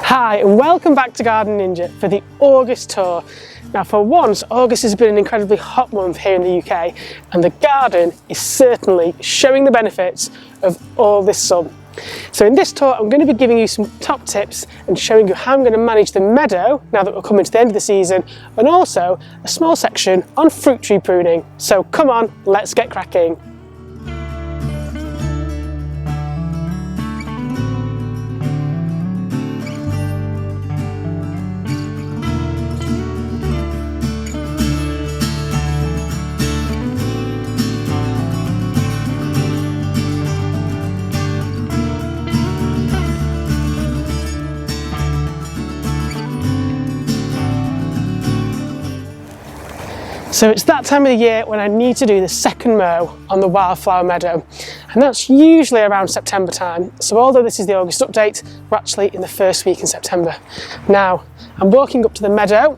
Hi and welcome back to Garden Ninja for the August tour. Now for once, August has been an incredibly hot month here in the UK and the garden is certainly showing the benefits of all this sun. So in this tour I'm going to be giving you some top tips and showing you how I'm going to manage the meadow now that we're coming to the end of the season, and also a small section on fruit tree pruning. So come on, let's get cracking. So it's that time of the year when I need to do the second mow on the wildflower meadow, and that's usually around September time. So although this is the August update, we're actually in the first week in September. Now I'm walking up to the meadow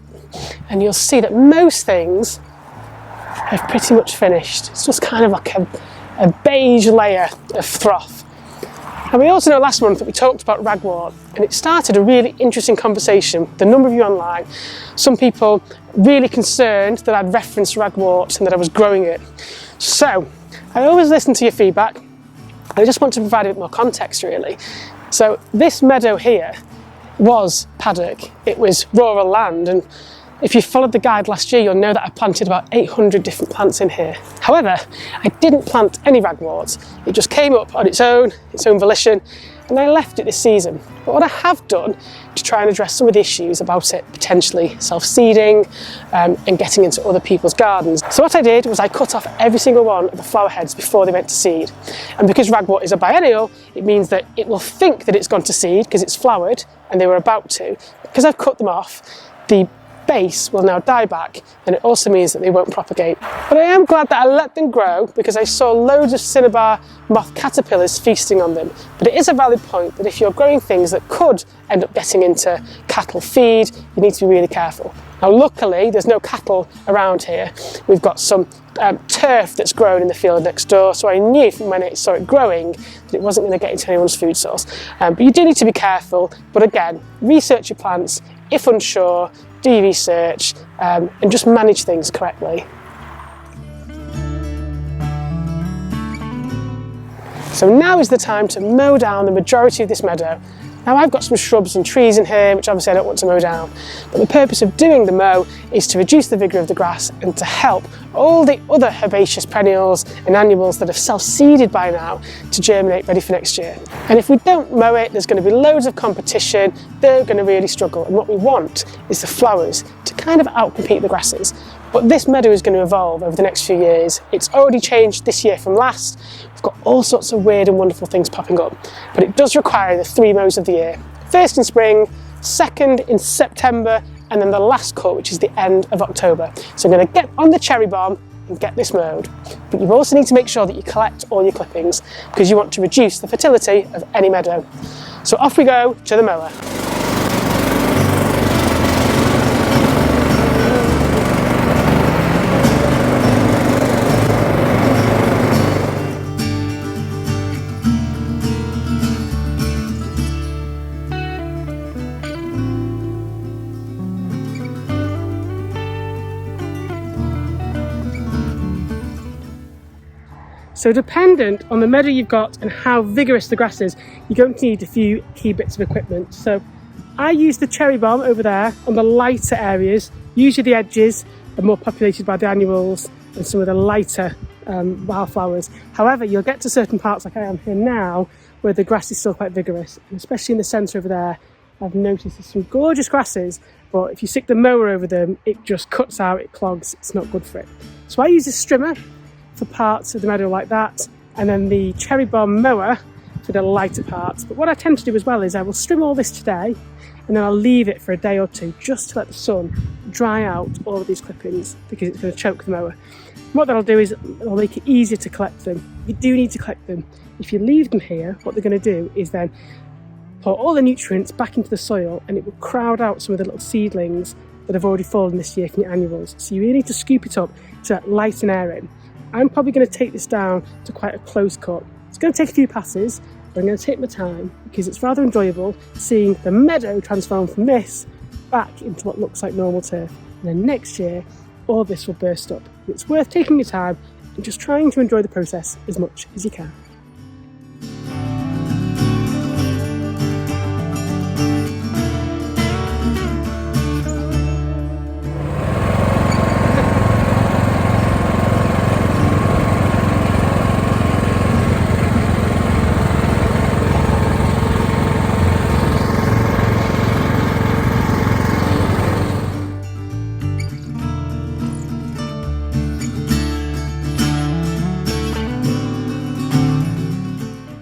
and you'll see that most things have pretty much finished. It's just kind of like a beige layer of froth. And we also know last month that we talked about Ragwort, and it started a really interesting conversation with a number of you online. Some people really concerned that I'd referenced Ragwort and that I was growing it. So I always listen to your feedback, and I just want to provide a bit more context really. So this meadow here was paddock, it was rural land, and if you followed the guide last year, you'll know that I planted about 800 different plants in here. However, I didn't plant any ragwort. It just came up on its own volition, and I left it this season. But what I have done to try and address some of the issues about it potentially self-seeding and getting into other people's gardens. So what I did was I cut off every single one of the flower heads before they went to seed. And because ragwort is a biennial, it means that it will think that it's gone to seed because it's flowered and they were about to. Because I've cut them off, the base will now die back, and it also means that they won't propagate. But I am glad that I let them grow because I saw loads of cinnabar moth caterpillars feasting on them. But it is a valid point that if you're growing things that could end up getting into cattle feed, you need to be really careful. Now luckily there's no cattle around here. We've got some turf that's grown in the field next door, so I knew from when I saw it growing that it wasn't going to get into anyone's food source. But you do need to be careful, but again, research your plants. If unsure, do your research and just manage things correctly. So now is the time to mow down the majority of this meadow. Now I've got some shrubs and trees in here which obviously I don't want to mow down, but the purpose of doing the mow is to reduce the vigour of the grass and to help all the other herbaceous perennials and annuals that have self-seeded by now to germinate ready for next year. And if we don't mow it, there's going to be loads of competition, they're going to really struggle, and what we want is the flowers to kind of outcompete the grasses. But this meadow is going to evolve over the next few years. It's already changed this year from last. We've got all sorts of weird and wonderful things popping up, but it does require the 3 mows of the year. First in spring, second in September, and then the last cut, which is the end of October. So I'm going to get on the cherry bomb and get this mowed. But you also need to make sure that you collect all your clippings because you want to reduce the fertility of any meadow. So off we go to the mower. So dependent on the meadow you've got and how vigorous the grass is, you're going to need a few key bits of equipment. So I use the cherry bomb over there on the lighter areas. Usually the edges are more populated by the annuals and some of the lighter wildflowers. However, you'll get to certain parts like I am here now where the grass is still quite vigorous, and especially in the centre over there I've noticed there's some gorgeous grasses, but if you stick the mower over them it just cuts out, it clogs, it's not good for it. So I use a strimmer for parts of the meadow like that, and then the cherry bomb mower for the lighter parts. But what I tend to do as well is I will trim all this today and then I'll leave it for a day or two just to let the sun dry out all of these clippings because it's going to choke the mower. And what that'll do is it'll make it easier to collect them. You do need to collect them. If you leave them here, what they're going to do is then pour all the nutrients back into the soil, and it will crowd out some of the little seedlings that have already fallen this year from your annuals. So you really need to scoop it up to lighten air in. I'm probably going to take this down to quite a close cut. It's going to take a few passes, but but I'm going to take my time because it's rather enjoyable seeing the meadow transform from this back into what looks like normal turf. And then next year, all this will burst up. It's worth taking your time and just trying to enjoy the process as much as you can.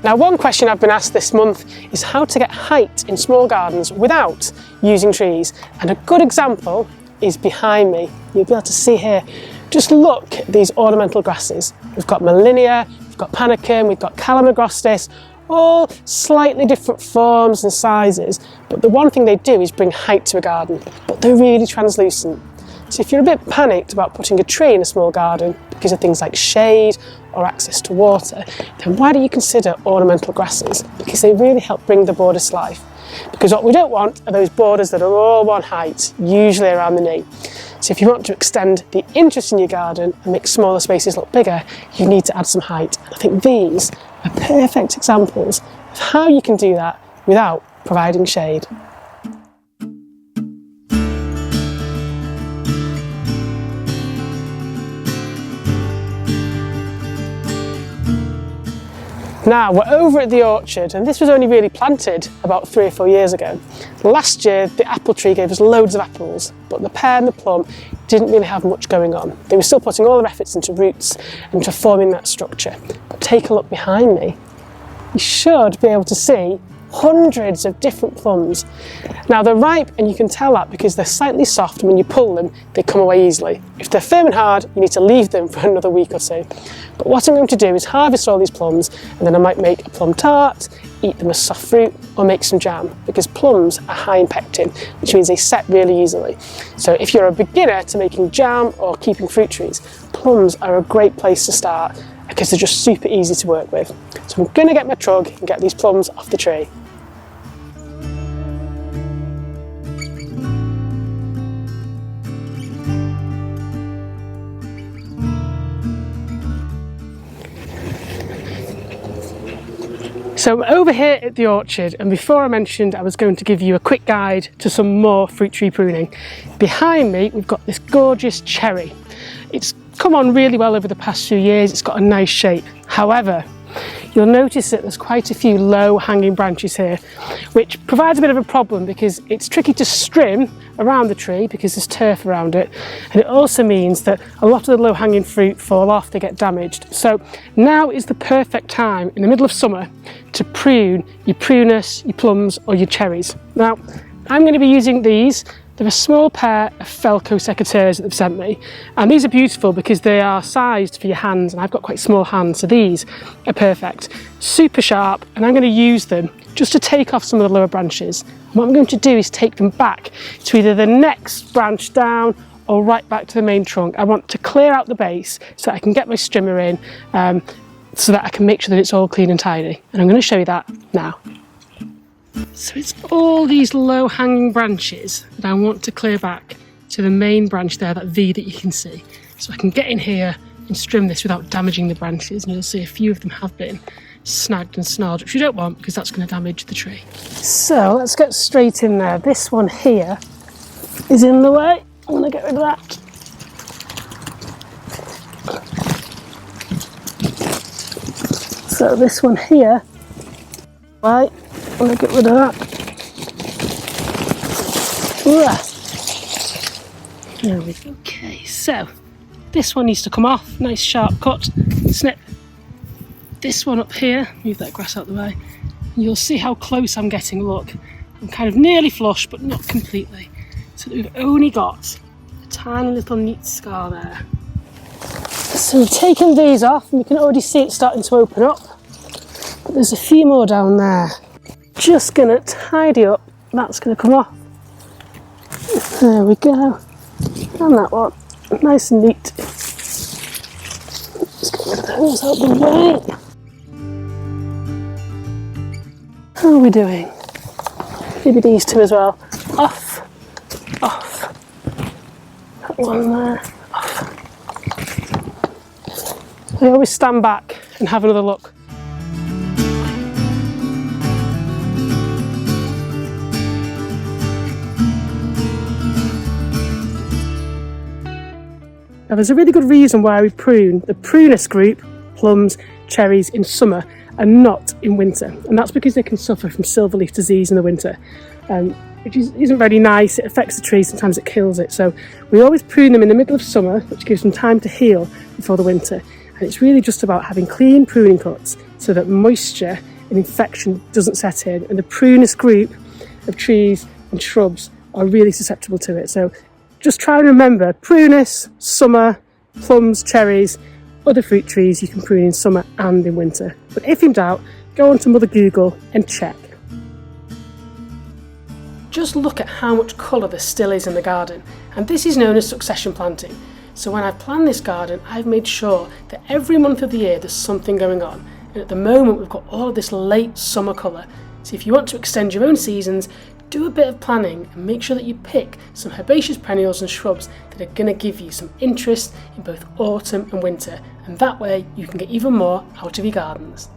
Now, one question I've been asked this month is how to get height in small gardens without using trees. And a good example is behind me. You'll be able to see here, just look at these ornamental grasses. We've got Molinia, we've got Panicum, we've got Calamagrostis, all slightly different forms and sizes. But the one thing they do is bring height to a garden, but they're really translucent. So if you're a bit panicked about putting a tree in a small garden because of things like shade or access to water, then why don't you consider ornamental grasses? Because they really help bring the borders to life. Because what we don't want are those borders that are all one height, usually around the knee. So if you want to extend the interest in your garden and make smaller spaces look bigger, you need to add some height. And I think these are perfect examples of how you can do that without providing shade. Now we're over at the orchard, and this was only really planted about 3 or 4 years ago. Last year the apple tree gave us loads of apples, but the pear and the plum didn't really have much going on. They were still putting all their efforts into roots and to forming that structure. But take a look behind me. You should be able to see hundreds of different plums. Now they're ripe, and you can tell that because they're slightly soft, and when you pull them they come away easily. If they're firm and hard, you need to leave them for another week or two. But what I'm going to do is harvest all these plums, and then I might make a plum tart, eat them as soft fruit, or make some jam, because plums are high in pectin, which means they set really easily. So if you're a beginner to making jam or keeping fruit trees, plums are a great place to start because they're just super easy to work with. So I'm going to get my trug and get these plums off the tree. So I'm over here at the orchard, and before I mentioned I was going to give you a quick guide to some more fruit tree pruning. Behind me we've got this gorgeous cherry. It's come on really well over the past few years, it's got a nice shape. However, you'll notice that there's quite a few low hanging branches here, which provides a bit of a problem because it's tricky to trim around the tree because there's turf around it, and it also means that a lot of the low hanging fruit fall off, they get damaged. So now is the perfect time in the middle of summer to prune your prunus, your plums or your cherries. Now I'm going to be using these. They're a small pair of Felco secateurs that they've sent me, and these are beautiful because they are sized for your hands, and I've got quite small hands, so these are perfect. Super sharp, and I'm going to use them just to take off some of the lower branches. And what I'm going to do is take them back to either the next branch down or right back to the main trunk. I want to clear out the base so that I can get my strimmer in, so that I can make sure that it's all clean and tidy. And I'm going to show you that now. So it's all these low hanging branches that I want to clear back to the main branch there, that V that you can see. So I can get in here and trim this without damaging the branches, and you'll see a few of them have been snagged and snarled, which you don't want because that's going to damage the tree. So let's get straight in there. This one here is in the way. I'm going to get rid of that. So this one here, right, I'm going to get rid of that. There we go. Okay, so this one needs to come off. Nice sharp cut, snip. This one up here, move that grass out the way. You'll see how close I'm getting. Look, I'm kind of nearly flush, but not completely. So we've only got a tiny little neat scar there. So we've taken these off, and we can already see it starting to open up. But there's a few more down there. Just gonna tidy up, that's gonna come off. There we go. And that one, nice and neat. Let's get rid of those out the way. How are we doing? Maybe these two as well. Off, off. That one there, off. I always stand back and have another look. Now there's a really good reason why we prune the Prunus group, plums, cherries, in summer and not in winter. And that's because they can suffer from silverleaf disease in the winter, which isn't very nice. It affects the tree, sometimes it kills it. So we always prune them in the middle of summer, which gives them time to heal before the winter. And it's really just about having clean pruning cuts so that moisture and infection doesn't set in. And the Prunus group of trees and shrubs are really susceptible to it. So just try and remember, Prunus, summer, plums, cherries, other fruit trees you can prune in summer and in winter. But if in doubt, go onto Mother Google and check. Just look at how much colour there still is in the garden, and this is known as succession planting. So when I've planned this garden, I've made sure that every month of the year there's something going on. And at the moment we've got all of this late summer colour. So if you want to extend your own seasons, do a bit of planning and make sure that you pick some herbaceous perennials and shrubs that are going to give you some interest in both autumn and winter, and that way you can get even more out of your gardens.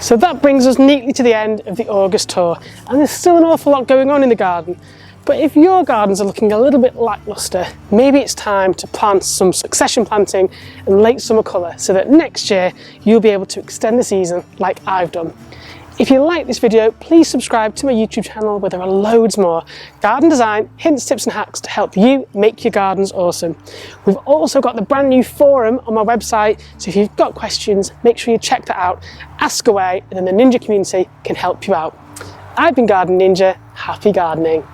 So that brings us neatly to the end of the August tour, and there's still an awful lot going on in the garden. But if your gardens are looking a little bit lacklustre, maybe it's time to plant some succession planting and late summer colour so that next year you'll be able to extend the season like I've done. If you like this video, please subscribe to my YouTube channel where there are loads more garden design, hints, tips and hacks to help you make your gardens awesome. We've also got the brand new forum on my website, so if you've got questions, make sure you check that out, ask away, and then the Ninja community can help you out. I've been Garden Ninja, happy gardening.